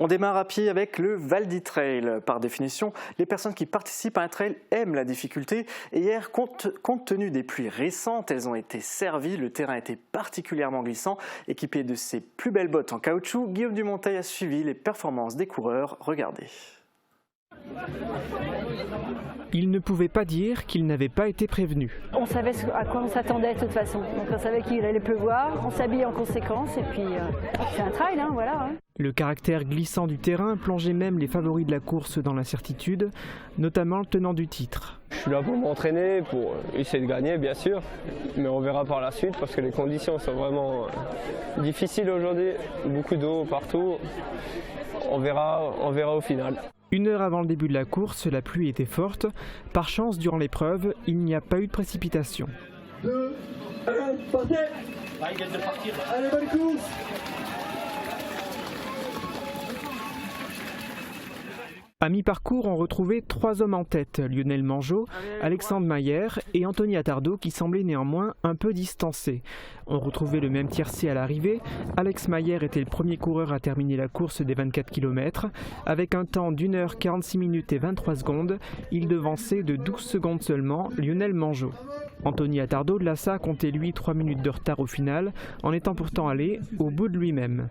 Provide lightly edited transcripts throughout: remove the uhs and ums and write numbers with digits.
On démarre à pied avec le Val d'Ytrail. Par définition, les personnes qui participent à un trail aiment la difficulté. Et hier, compte tenu des pluies récentes, elles ont été servies. Le terrain était particulièrement glissant. Équipé de ses plus belles bottes en caoutchouc, Guillaume Dumonteil a suivi les performances des coureurs. Regardez. Il ne pouvait pas dire qu'il n'avait pas été prévenu. On savait à quoi on s'attendait de toute façon. Donc on savait qu'il allait pleuvoir, on s'habille en conséquence et puis c'est un trail, voilà. Le caractère glissant du terrain plongeait même les favoris de la course dans l'incertitude, notamment le tenant du titre. Je suis là pour m'entraîner, pour essayer de gagner bien sûr, mais on verra par la suite parce que les conditions sont vraiment difficiles aujourd'hui, beaucoup d'eau partout, on verra au final. 1 heure avant le début de la course, la pluie était forte. Par chance, durant l'épreuve, il n'y a pas eu de précipitation. 2, 1, partez! Allez, bonne course! À mi-parcours, on retrouvait 3 hommes en tête, Lionel Mangeot, Alexandre Mayer et Anthony Attardo qui semblaient néanmoins un peu distancés. On retrouvait le même tiercé à l'arrivée. Alex Mayer était le premier coureur à terminer la course des 24 km. Avec un temps d'1 h 46 minutes et 23 secondes, il devançait de 12 secondes seulement Lionel Mangeot. Anthony Attardo de l'ASSA comptait lui 3 minutes de retard au final, en étant pourtant allé au bout de lui-même.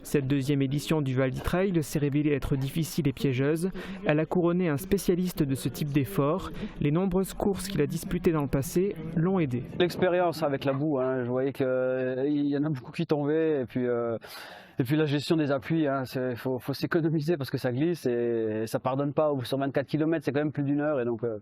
Cette deuxième édition du Val d'Ytrail s'est révélée être difficile et piégeuse. Elle a couronné un spécialiste de ce type d'effort. Les nombreuses courses qu'il a disputées dans le passé l'ont aidé. L'expérience avec la boue, je voyais qu'il y en a beaucoup qui tombaient et puis la gestion des appuis, il faut s'économiser parce que ça glisse et ça pardonne pas. Sur 24 km, c'est quand même plus d'1 heure et donc il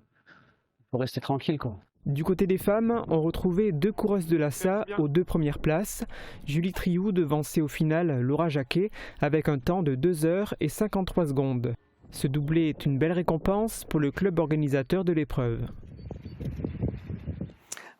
faut rester tranquille, quoi. Du côté des femmes, on retrouvait 2 coureuses de l'ASSA aux 2 premières places. Julie Trioux devançait au final Laura Jacquet avec un temps de 2 heures et 53 secondes. Ce doublé est une belle récompense pour le club organisateur de l'épreuve.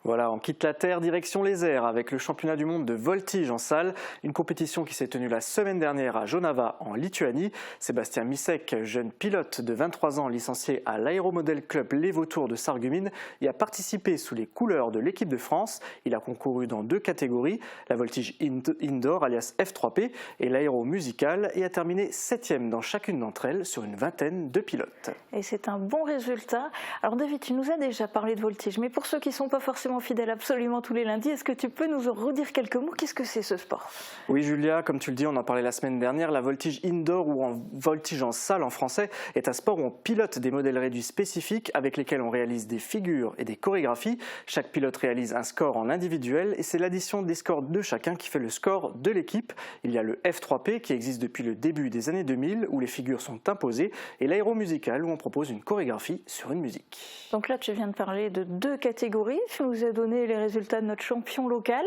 Voilà, on quitte la terre, direction les airs avec le championnat du monde de voltige en salle, une compétition qui s'est tenue la semaine dernière à Jonava en Lituanie. Sébastien Misek, jeune pilote de 23 ans licencié à l'Aéromodel Club Les Vautours de Sarreguemines, y a participé sous les couleurs de l'équipe de France. Il a concouru dans 2 catégories, la voltige indoor alias F3P et l'aéro musical et a terminé 7e dans chacune d'entre elles sur une vingtaine de pilotes. Et c'est un bon résultat. Alors David, tu nous as déjà parlé de voltige, mais pour ceux qui ne sont pas forcément fidèle absolument tous les lundis. Est-ce que tu peux nous redire quelques mots? Qu'est-ce que c'est ce sport? Oui Julia, comme tu le dis, on en parlait la semaine dernière, la voltige indoor ou en voltige en salle en français est un sport où on pilote des modèles réduits spécifiques avec lesquels on réalise des figures et des chorégraphies. Chaque pilote réalise un score en individuel et c'est l'addition des scores de chacun qui fait le score de l'équipe. Il y a le F3P qui existe depuis le début des années 2000 où les figures sont imposées et l'aéro musical où on propose une chorégraphie sur une musique. Donc là tu viens de parler de 2 catégories, tu nous as donné les résultats de notre champion local.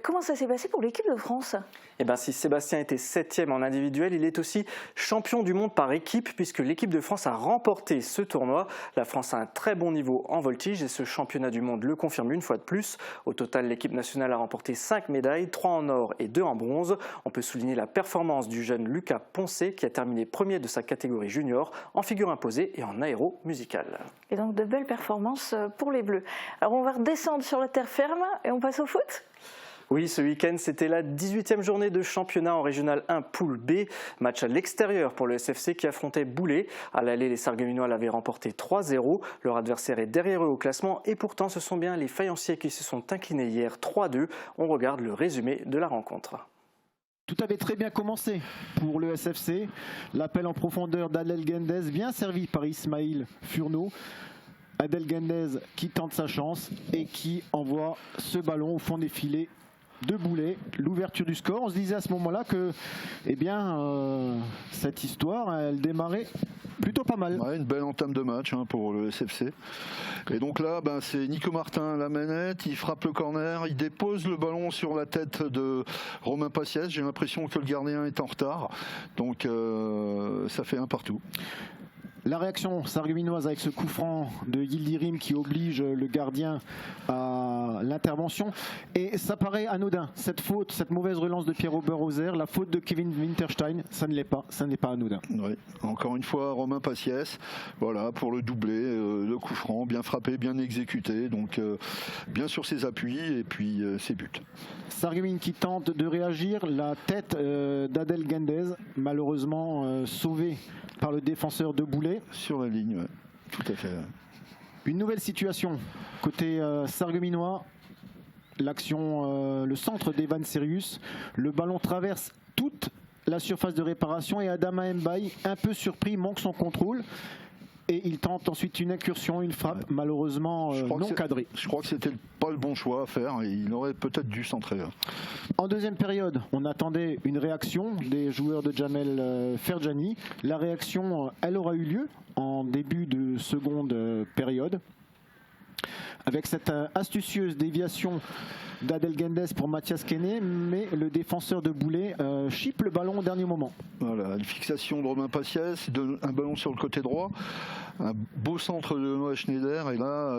Comment ça s'est passé pour l'équipe de France? Eh bien, si Sébastien était 7e en individuel, il est aussi champion du monde par équipe puisque l'équipe de France a remporté ce tournoi. La France a un très bon niveau en voltige et ce championnat du monde le confirme une fois de plus. Au total, l'équipe nationale a remporté 5 médailles, 3 en or et 2 en bronze. On peut souligner la performance du jeune Lucas Poncé qui a terminé premier de sa catégorie junior en figure imposée et en aéro musical. Et donc de belles performances pour les Bleus. Alors on va redescendre sur la terre ferme et on passe au foot? Oui, ce week-end, c'était la 18e journée de championnat en Régional 1 Poule B. Match à l'extérieur pour le SFC qui affrontait Boulay. À l'aller, les Sarregueminois l'avaient remporté 3-0. Leur adversaire est derrière eux au classement et pourtant ce sont bien les Faïenciers qui se sont inclinés hier 3-2. On regarde le résumé de la rencontre. Tout avait très bien commencé pour le SFC. L'appel en profondeur d'Adel Gendez, bien servi par Ismaïl Furneaux. Adel Gendez qui tente sa chance et qui envoie ce ballon au fond des filets de Boulay, l'ouverture du score. On se disait à ce moment-là que cette histoire, elle démarrait plutôt pas mal. Ouais, une belle entame de match pour le SFC. Et donc là, c'est Nico Martin à la manette, il frappe le corner, il dépose le ballon sur la tête de Romain Passiès. J'ai l'impression que le gardien est en retard. Donc ça fait 1 partout. La réaction sarregueminoise avec ce coup franc de Yildirim qui oblige le gardien à l'intervention. Et ça paraît anodin, cette faute, cette mauvaise relance de Pierre Oberhauser, la faute de Kevin Winterstein, ça ne l'est pas, ça n'est pas anodin. Oui. Encore une fois, Romain Passiès, voilà, pour le doublé, le coup franc, bien frappé, bien exécuté, donc bien sur ses appuis et puis ses buts. Sarreguemines qui tente de réagir, la tête d'Adel Gendez, malheureusement sauvée par le défenseur de Boulay. Sur la ligne, ouais. Tout à fait. Une nouvelle situation côté sarregueminois. L'action, le centre d'Evan Serius. Le ballon traverse toute la surface de réparation et Adama Mbaye, un peu surpris, manque son contrôle. Et il tente ensuite une incursion, une frappe, malheureusement non cadrée. Je crois que c'était pas le bon choix à faire et il aurait peut-être dû centrer. En deuxième période, on attendait une réaction des joueurs de Jamel Ferjani. La réaction, elle aura eu lieu en début de seconde période. Avec cette astucieuse déviation d'Adel Gendez pour Mathias Kene, mais le défenseur de Boulay chipe le ballon au dernier moment. Voilà, une fixation de Romain Passiès, un ballon sur le côté droit, un beau centre de Noah Schneider, et là,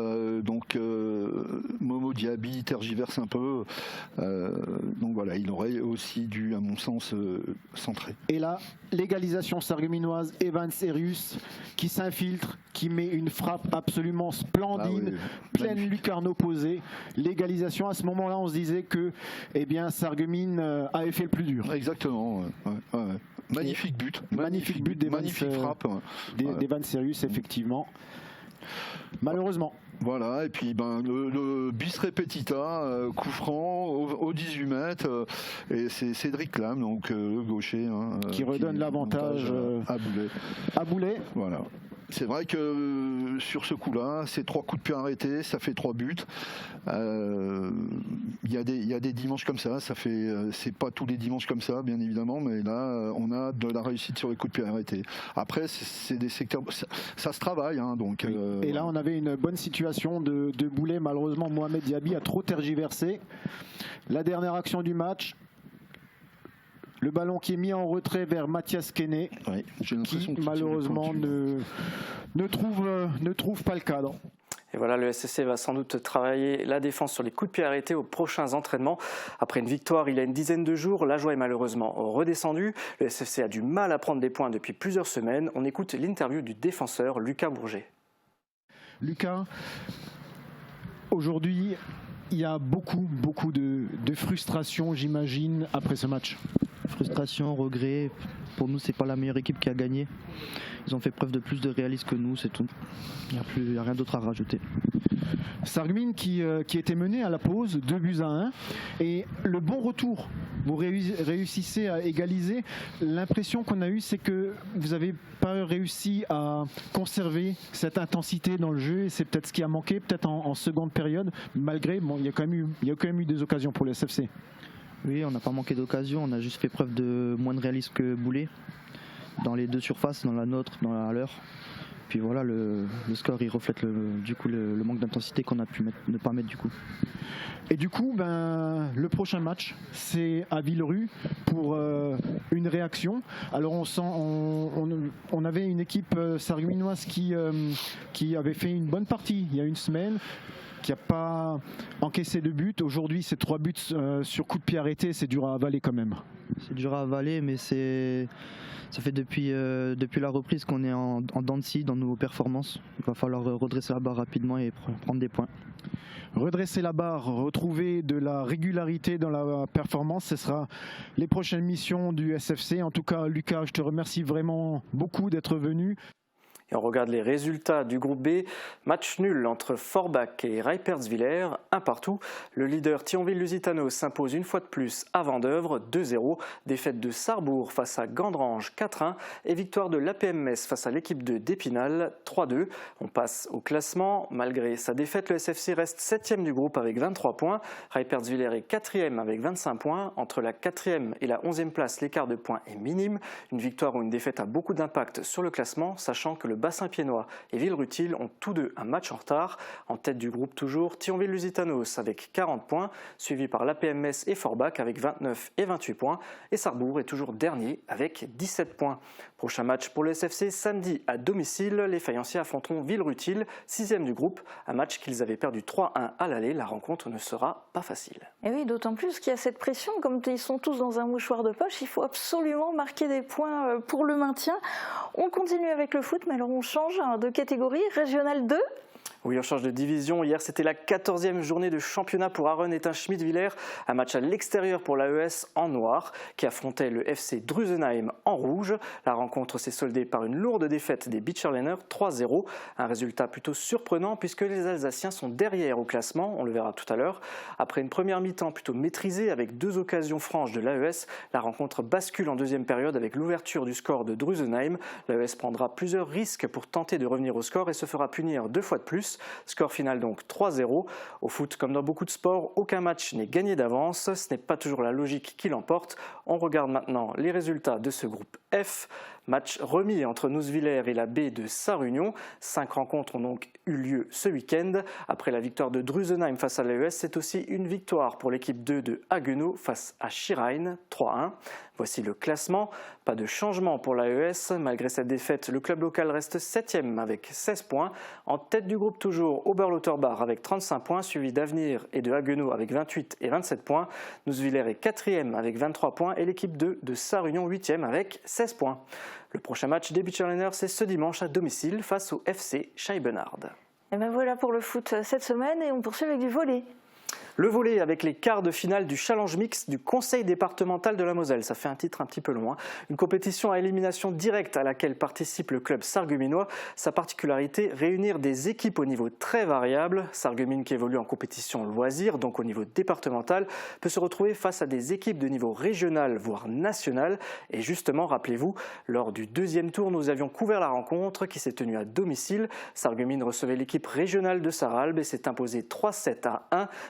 Momo Diaby tergiverse un peu, donc voilà, il aurait aussi dû, à mon sens, centrer. Et là, l'égalisation sarregueminoise, Evan Serius qui s'infiltre, qui met une frappe absolument splendide, pleine lucarne opposée. L'égalisation, à ce moment-là, on se disait que Sarreguemines avait fait le plus dur. Exactement. Ouais. Magnifique but. Magnifique but magnifique frappe. D'Evan Serius, effectivement. Malheureusement. Voilà, et puis le bis repetita, coup franc au 18 mètres, et c'est Cédric Lam, donc le gaucher, qui redonne l'avantage à Boulay. Voilà. C'est vrai que sur ce coup-là, c'est 3 coups de pied arrêtés, ça fait 3 buts. Il y a des dimanches comme ça, c'est pas tous les dimanches comme ça, bien évidemment, mais là, on a de la réussite sur les coups de pied arrêtés. Après, c'est des secteurs, ça se travaille, donc. Et là, on avait une bonne situation de Boulay. Malheureusement, Mohamed Diaby a trop tergiversé. La dernière action du match. Le ballon qui est mis en retrait vers Mathias Kene, qui malheureusement ne trouve pas le cadre. Et voilà, le SSC va sans doute travailler la défense sur les coups de pied arrêtés aux prochains entraînements. Après une victoire il y a une dizaine de jours, la joie est malheureusement redescendue. Le SSC a du mal à prendre des points depuis plusieurs semaines. On écoute l'interview du défenseur Lucas Bourget. Lucas, aujourd'hui, il y a beaucoup de frustration, j'imagine, après ce match. Frustration, regret. Pour nous, c'est pas la meilleure équipe qui a gagné. Ils ont fait preuve de plus de réalisme que nous, c'est tout. Il n'y a rien d'autre à rajouter. Sarreguemines qui était mené à la pause, 2-1. Et le bon retour, vous réussissez à égaliser. L'impression qu'on a eue, c'est que vous n'avez pas réussi à conserver cette intensité dans le jeu. Et c'est peut-être ce qui a manqué, peut-être en seconde période. Malgré, il y a quand même eu des occasions pour le SFC. Oui, on n'a pas manqué d'occasion, on a juste fait preuve de moins de réalisme que Boulay dans les deux surfaces, dans la nôtre, dans la leur. Puis voilà, le score il reflète le manque d'intensité qu'on a pu ne pas mettre du coup. Et du coup, le prochain match, c'est à Villerue pour une réaction. Alors on avait une équipe sarregueminoise qui avait fait une bonne partie il y a une semaine, qui n'a pas encaissé de but. Aujourd'hui, c'est 3 buts sur coup de pied arrêté, c'est dur à avaler quand même. C'est dur à avaler, mais ça fait depuis la reprise qu'on est en dents de scie dans nos performances. Il va falloir redresser la barre rapidement et prendre des points. Redresser la barre, retrouver de la régularité dans la performance, ce sera les prochaines missions du SFC. En tout cas, Lucas, je te remercie vraiment beaucoup d'être venu. Et on regarde les résultats du groupe B. Match nul entre Forbach et Reipertswiller, 1-1. Le leader Thionville-Lusitano s'impose une fois de plus à Vendeuvre, 2-0. Défaite de Sarrebourg face à Gandrange, 4-1. Et victoire de l'APM Metz face à l'équipe de d'Épinal, 3-2. On passe au classement. Malgré sa défaite, le SFC reste 7e du groupe avec 23 points. Reipertswiller est 4e avec 25 points. Entre la 4e et la 11e place, l'écart de points est minime. Une victoire ou une défaite a beaucoup d'impact sur le classement, sachant que le Bassin Piennois et Villerutil ont tous deux un match en retard. En tête du groupe toujours, Thionville-Lusitanos avec 40 points, suivi par l'APM-Metz et Forbach avec 29 et 28 points. Et Sarrebourg est toujours dernier avec 17 points. Prochain match pour le SFC samedi à domicile. Les Fayenciers affronteront Villerutil, 6e du groupe. Un match qu'ils avaient perdu 3-1 à l'aller. La rencontre ne sera pas facile. Et oui, d'autant plus qu'il y a cette pression. Comme ils sont tous dans un mouchoir de poche, il faut absolument marquer des points pour le maintien. On continue avec le foot, mais alors on change de catégorie. Régional 2. Oui, on change de division. Hier, c'était la 14e journée de championnat pour Aaron et Schmidt-Villers. Un match à l'extérieur pour l'AES en noir qui affrontait le FC Drusenheim en rouge. La rencontre s'est soldée par une lourde défaite des Beacherlainers 3-0. Un résultat plutôt surprenant puisque les Alsaciens sont derrière au classement, on le verra tout à l'heure. Après une première mi-temps plutôt maîtrisée avec 2 occasions franches de l'AES, la rencontre bascule en deuxième période avec l'ouverture du score de Drusenheim. L'AES prendra plusieurs risques pour tenter de revenir au score et se fera punir 2 fois de plus. Score final donc 3-0. Au foot, comme dans beaucoup de sports, aucun match n'est gagné d'avance. Ce n'est pas toujours la logique qui l'emporte. On regarde maintenant les résultats de ce groupe F. Match remis entre Nousvillers et la baie de Sarre-Union. 5 rencontres ont donc eu lieu ce week-end. Après la victoire de Drusenheim face à l'AES, c'est aussi une victoire pour l'équipe 2 de Haguenau face à Schirheim, 3-1. Voici le classement. Pas de changement pour l'AES. Malgré cette défaite, le club local reste 7e avec 16 points. En tête du groupe toujours, Oberlotterbach avec 35 points, suivi d'Avenir et de Haguenau avec 28 et 27 points. Nousvillers est 4e avec 23 points et l'équipe 2 de Sarre-Union 8e avec 16 points. Le prochain match des Beacherlainers, c'est ce dimanche à domicile face au FC Scheibenhardt. Et ben voilà pour le foot cette semaine et on poursuit avec du volley. Le volley avec les quarts de finale du Challenge Mix du Conseil départemental de la Moselle. Ça fait un titre un petit peu long. Une compétition à élimination directe à laquelle participe le club sarregueminois. Sa particularité, réunir des équipes au niveau très variable. Sarreguemines qui évolue en compétition loisir, donc au niveau départemental, peut se retrouver face à des équipes de niveau régional, voire national. Et justement, rappelez-vous, lors du deuxième tour, nous avions couvert la rencontre qui s'est tenue à domicile. Sarreguemines recevait l'équipe régionale de Sarralbe et s'est imposée 3-7-1.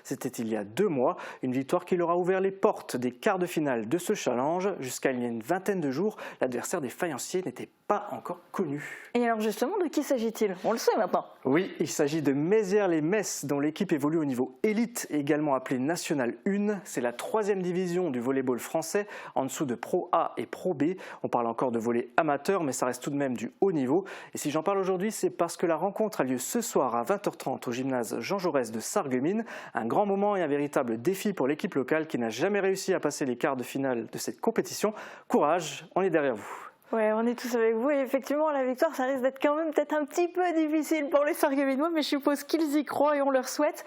C'était il y a 2 mois, une victoire qui leur a ouvert les portes des quarts de finale de ce challenge. Jusqu'à il y a une vingtaine de jours, l'adversaire des Fayenciers n'était pas encore connu. Et alors justement, de qui s'agit-il? On le sait maintenant. Oui, il s'agit de Mézières-les-Metz, dont l'équipe évolue au niveau élite, également appelée National 1. C'est la 3e division du volleyball français, en dessous de Pro A et Pro B. On parle encore de volley amateur, mais ça reste tout de même du haut niveau. Et si j'en parle aujourd'hui, c'est parce que la rencontre a lieu ce soir à 20h30 au gymnase Jean Jaurès de Sarreguemines. Un grand moment et un véritable défi pour l'équipe locale qui n'a jamais réussi à passer les quarts de finale de cette compétition. Courage, on est derrière vous. Ouais, on est tous avec vous et effectivement la victoire ça risque d'être quand même peut-être un petit peu difficile pour les Sarregueminois, mais je suppose qu'ils y croient et on leur souhaite.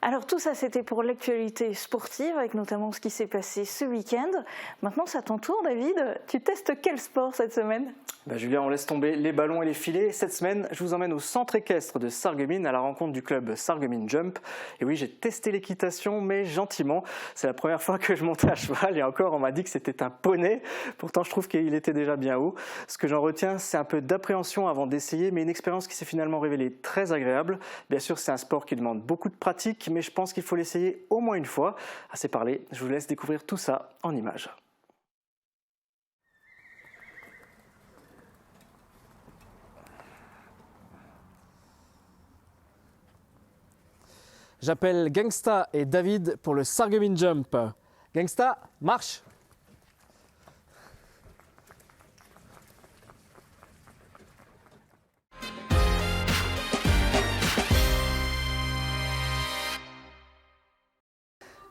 Alors tout ça c'était pour l'actualité sportive avec notamment ce qui s'est passé ce week-end. Maintenant c'est à ton tour David, tu testes quel sport cette semaine? Julien, on laisse tomber les ballons et les filets. Cette semaine, je vous emmène au centre équestre de Sarreguemines à la rencontre du club Sarreguemines Jump. Et oui, j'ai testé l'équitation, mais gentiment. C'est la première fois que je montais à cheval et encore, on m'a dit que c'était un poney. Pourtant, je trouve qu'il était déjà bien haut. Ce que j'en retiens, c'est un peu d'appréhension avant d'essayer, mais une expérience qui s'est finalement révélée très agréable. Bien sûr, c'est un sport qui demande beaucoup de pratique, mais je pense qu'il faut l'essayer au moins une fois. Assez parlé, je vous laisse découvrir tout ça en images. J'appelle Gangsta et David pour le Sarreguemines Jump. Gangsta, marche!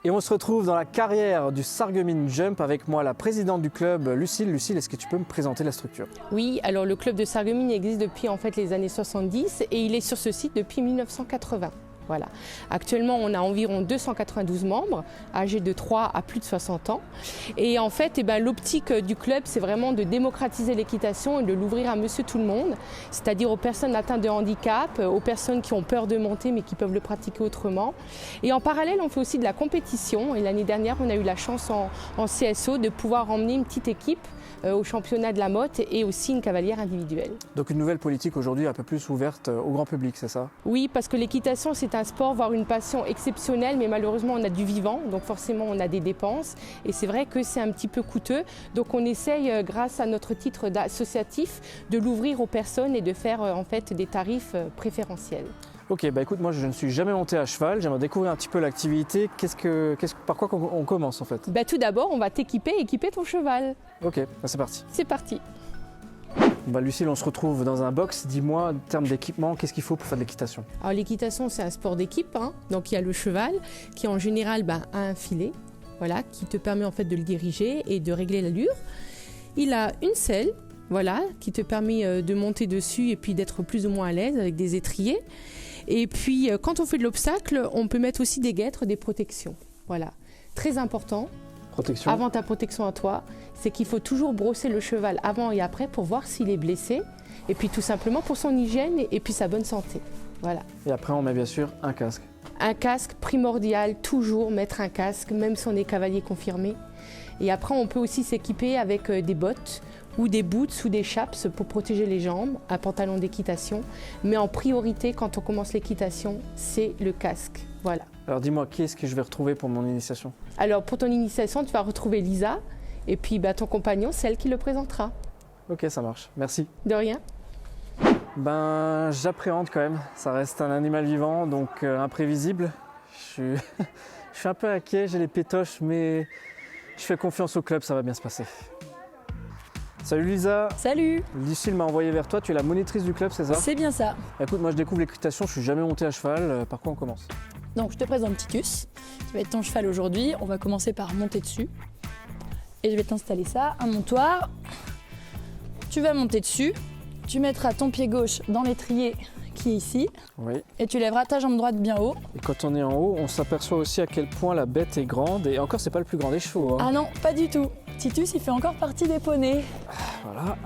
Et on se retrouve dans la carrière du Sarreguemines Jump avec moi, la présidente du club, Lucille. Lucille, est-ce que tu peux me présenter la structure? Oui, alors le club de Sarreguemines existe depuis en fait les années 70 et il est sur ce site depuis 1980. Voilà. Actuellement, on a environ 292 membres, âgés de 3 à plus de 60 ans. Et en fait, l'optique du club, c'est vraiment de démocratiser l'équitation et de l'ouvrir à monsieur tout le monde, c'est-à-dire aux personnes atteintes de handicap, aux personnes qui ont peur de monter mais qui peuvent le pratiquer autrement. Et en parallèle, on fait aussi de la compétition. Et l'année dernière, on a eu la chance en CSO de pouvoir emmener une petite équipe au championnat de la motte et aussi une cavalière individuelle. Donc une nouvelle politique aujourd'hui un peu plus ouverte au grand public, c'est ça? Oui, parce que l'équitation c'est un sport, voire une passion exceptionnelle, mais malheureusement on a du vivant, donc forcément on a des dépenses et c'est vrai que c'est un petit peu coûteux. Donc on essaye, grâce à notre titre d'associatif, de l'ouvrir aux personnes et de faire en fait des tarifs préférentiels. Ok, bah écoute, moi je ne suis jamais monté à cheval, j'aimerais découvrir un petit peu l'activité. Par quoi on commence en fait? Bah, tout d'abord, on va équiper ton cheval. Ok, bah c'est parti. C'est parti. Bah Lucille, on se retrouve dans un box. Dis-moi, en termes d'équipement, qu'est-ce qu'il faut pour faire de l'équitation? Alors l'équitation, c'est un sport d'équipe, hein. Donc il y a le cheval qui en général a un filet, voilà, qui te permet en fait de le diriger et de régler l'allure. Il a une selle, voilà, qui te permet de monter dessus et puis d'être plus ou moins à l'aise avec des étriers. Et puis, quand on fait de l'obstacle, on peut mettre aussi des guêtres, des protections. Voilà. Très important, Protection. avant ta protection à toi, c'est qu'il faut toujours brosser le cheval avant et après pour voir s'il est blessé. Et puis, tout simplement pour son hygiène et puis sa bonne santé. Voilà. Et après, on met bien sûr un casque. Un casque primordial, toujours mettre un casque, même si on est cavalier confirmé. Et après, on peut aussi s'équiper avec des bottes ou des boots ou des chaps pour protéger les jambes, un pantalon d'équitation. Mais en priorité, quand on commence l'équitation, c'est le casque. Voilà. Alors dis-moi, qui est-ce que je vais retrouver pour mon initiation? Alors pour ton initiation, tu vas retrouver Lisa et puis ton compagnon, c'est elle qui le présentera. Ok, ça marche. Merci. De rien. Ben, j'appréhende quand même. Ça reste un animal vivant, donc imprévisible. Je suis un peu inquiet, j'ai les pétoches, mais je fais confiance au club, ça va bien se passer. Salut Lisa. Salut. Lucille m'a envoyé vers toi, tu es la monitrice du club, c'est ça? C'est bien ça. Écoute, moi je découvre l'équitation, je suis jamais monté à cheval, par quoi on commence? Donc je te présente Titus, qui va être ton cheval aujourd'hui. On va commencer par monter dessus. Et je vais t'installer ça, un montoir. Tu vas monter dessus, tu mettras ton pied gauche dans l'étrier qui est ici. Oui. Et tu lèveras ta jambe droite bien haut. Et quand on est en haut, on s'aperçoit aussi à quel point la bête est grande, et encore c'est pas le plus grand des chevaux. Hein. Ah non, pas du tout. Titus, il fait encore partie des poneys. Voilà,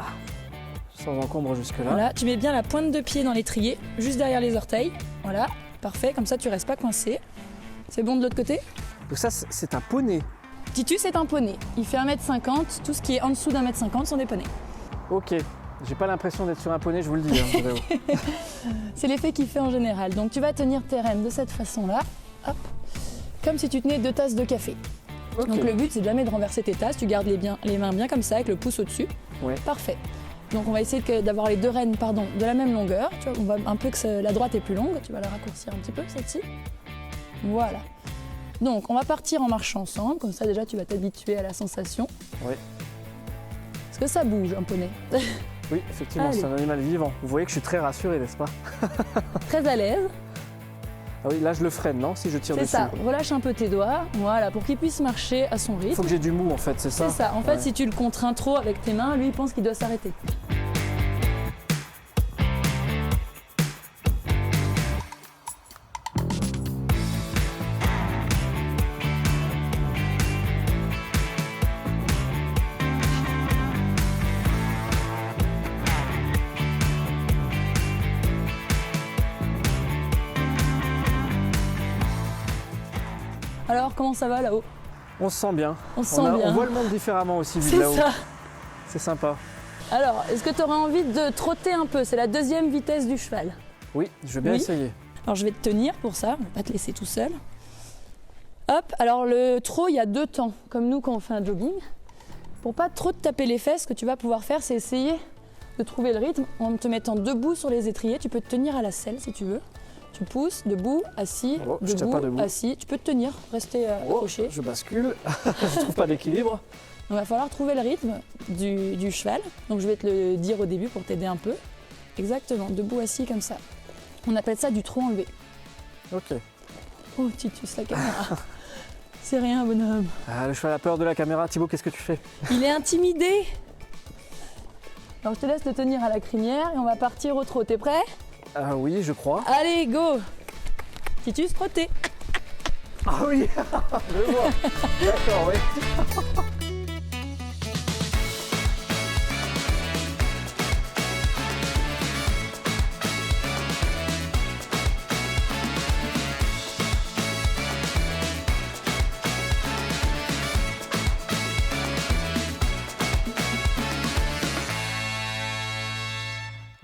sans encombre jusque-là. Voilà, tu mets bien la pointe de pied dans l'étrier, juste derrière les orteils. Voilà, parfait, comme ça tu restes pas coincé. C'est bon de l'autre côté? Donc ça, c'est un poney. Titus est un poney. Il fait 1m50, tout ce qui est en dessous d'1m50 sont des poneys. Ok, j'ai pas l'impression d'être sur un poney, je vous le dis. Hein, c'est l'effet qu'il fait en général. Donc tu vas tenir tes rênes de cette façon-là, hop, comme si tu tenais 2 tasses de café. Okay. Donc le but, c'est jamais de renverser tes tasses, tu gardes les mains bien comme ça, avec le pouce au-dessus. Ouais. Parfait. Donc on va essayer d'avoir les 2 rênes de la même longueur. Tu vois, on va un peu que la droite est plus longue, tu vas la raccourcir un petit peu, celle-ci. Voilà. Donc on va partir en marchant ensemble, comme ça déjà tu vas t'habituer à la sensation. Oui. Parce que ça bouge un poney. Oui, effectivement, c'est un animal vivant. Vous voyez que je suis très rassuré, n'est-ce pas? Très à l'aise. Ah oui, là je le freine, non? Si je tire dessus. C'est ça, relâche un peu tes doigts, voilà, pour qu'il puisse marcher à son rythme. Il faut que j'ai du mou en fait, c'est ça? C'est ça, en fait si tu le contrains trop avec tes mains, lui il pense qu'il doit s'arrêter. Alors, comment ça va là-haut? On se sent bien. On se sent bien. On voit le monde différemment aussi vu de là-haut. C'est ça. C'est sympa. Alors, est-ce que tu aurais envie de trotter un peu? C'est la 2e vitesse du cheval. Oui, je vais bien essayer. Alors, je vais te tenir pour ça, on va pas te laisser tout seul. Hop, alors le trot, il y a 2 temps, comme nous quand on fait un jogging. Pour pas trop te taper les fesses, ce que tu vas pouvoir faire, c'est essayer de trouver le rythme en te mettant debout sur les étriers. Tu peux te tenir à la selle si tu veux. Tu pousses, debout, assis, debout, assis. Tu peux te tenir, rester accroché. Je bascule, je trouve pas d'équilibre. Il va falloir trouver le rythme du cheval. Donc je vais te le dire au début pour t'aider un peu. Exactement, debout, assis comme ça. On appelle ça du trot enlevé. Ok. Oh Titus, la caméra. C'est rien, bonhomme. Ah, le cheval a peur de la caméra. Thibaut, qu'est-ce que tu fais? Il est intimidé. Alors je te laisse te tenir à la crinière et on va partir au trot. T'es prêt? Ah oui, je crois. Allez, go! Titus, trottez! Ah oui, je vois. D'accord, oui.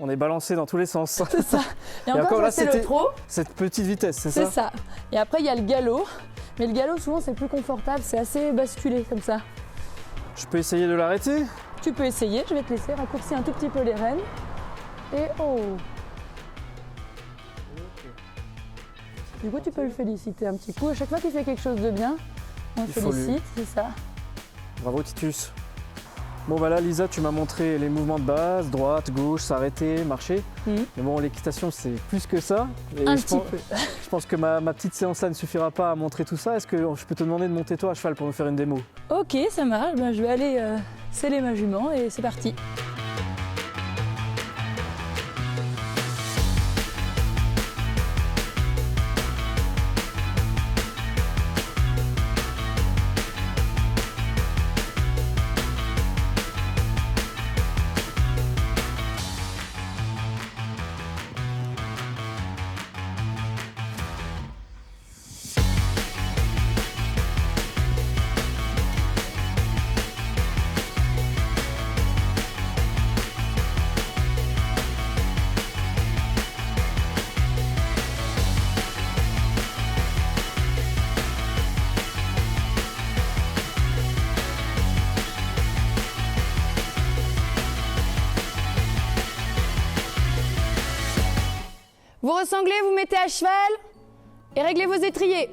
On est balancé dans tous les sens. C'est ça. Et encore là, ça, c'est le trot. Cette petite vitesse, c'est C'est ça? ça. Et après, il y a le galop. Mais le galop, souvent, c'est plus confortable. C'est assez basculé comme ça. Je peux essayer de l'arrêter? Tu peux essayer. Je vais te laisser raccourcir un tout petit peu les rênes. Et oh! Du coup, tu peux le féliciter un petit coup. À chaque fois qu'il fait quelque chose de bien, on le félicite, c'est ça. Bravo Titus. Bon voilà Lisa, tu m'as montré les mouvements de base, droite, gauche, s'arrêter, marcher. Mais bon, l'équitation c'est plus que ça. Et je pense que ma petite séance là ne suffira pas à montrer tout ça. Est-ce que je peux te demander de monter toi à cheval pour nous faire une démo? Ok, ça marche. Ben, je vais aller sceller ma jument et c'est parti. Vous ressanglez, vous mettez à cheval et réglez vos étriers.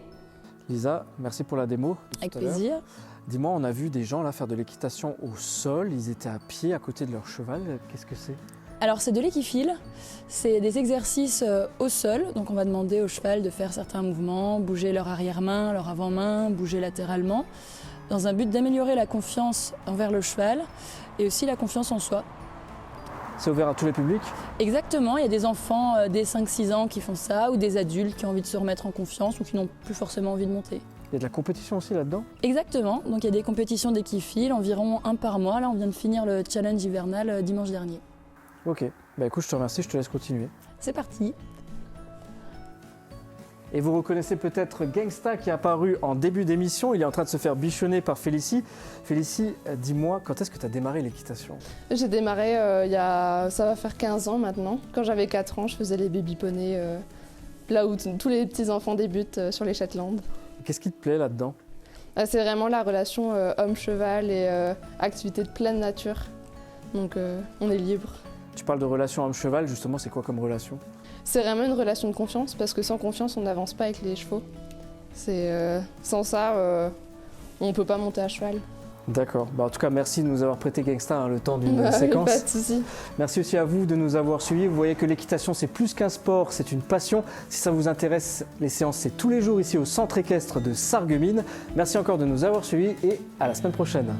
Lisa, merci pour la démo. Avec plaisir. Dis-moi, on a vu des gens là faire de l'équitation au sol. Ils étaient à pied à côté de leur cheval. Qu'est-ce que c'est? Alors c'est de l'équifile, c'est des exercices au sol, donc on va demander au cheval de faire certains mouvements, bouger leur arrière-main, leur avant-main, bouger latéralement, dans un but d'améliorer la confiance envers le cheval et aussi la confiance en soi. C'est ouvert à tous les publics? Exactement, il y a des enfants dès 5-6 ans qui font ça, ou des adultes qui ont envie de se remettre en confiance ou qui n'ont plus forcément envie de monter. Il y a de la compétition aussi là-dedans? Exactement, donc il y a des compétitions d'équifile, environ 1 par mois. Là on vient de finir le challenge hivernal dimanche dernier. Ok, bah écoute, je te remercie, je te laisse continuer. C'est parti. Et vous reconnaissez peut-être Gangsta qui est apparu en début d'émission. Il est en train de se faire bichonner par Félicie. Félicie, dis-moi, quand est-ce que tu as démarré l'équitation? J'ai démarré ça va faire 15 ans maintenant. Quand j'avais 4 ans, je faisais les baby poneys, là où tous les petits enfants débutent sur les Shetland. Qu'est-ce qui te plaît là-dedans? C'est vraiment la relation homme-cheval et activité de pleine nature. Donc on est libre. Tu parles de relation homme-cheval, justement, c'est quoi comme relation? C'est vraiment une relation de confiance, parce que sans confiance, on n'avance pas avec les chevaux. Sans ça, on ne peut pas monter à cheval. D'accord. Bah, en tout cas, merci de nous avoir prêté Gangsta le temps d'une séquence. Pas de souci. Merci aussi à vous de nous avoir suivis. Vous voyez que l'équitation, c'est plus qu'un sport, c'est une passion. Si ça vous intéresse, les séances, c'est tous les jours ici au centre équestre de Sarreguemines. Merci encore de nous avoir suivis et à la semaine prochaine.